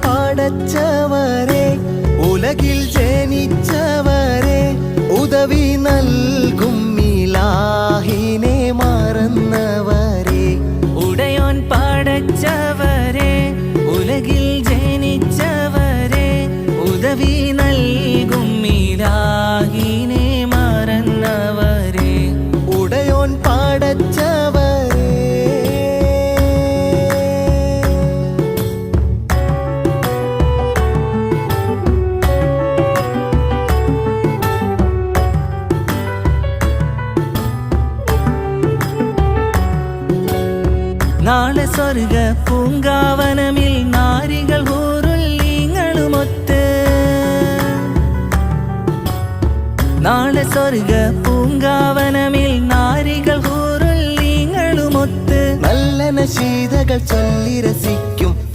പാടച്ചവരെ ഉലകിൽ ജനിച്ചവരെ ഉദവി നൽകും ഇലാഹിനെ മറന്നവരെ ഉടയോൻ പാടച്ചവരെ ഉലകിൽ ജനിച്ചവരെ ഉദവി നൽകും ഇലാഹിനെ മറന്നവരെ ഉടയോൻ പാടച്ചവരെ നാളെ സ്വർഗ പൂങ്കാവനമിൽ നാരികൾ ഹൂറുല്ലീങ്ങളുമൊത്ത് നാളെ സ്വർഗ പൂങ്കാവനമിൽ നാരികൾ ഹൂറുല്ലീങ്ങളുമൊത്ത് നല്ല നശീതകൾ ചൊല്ലി രസിക്കും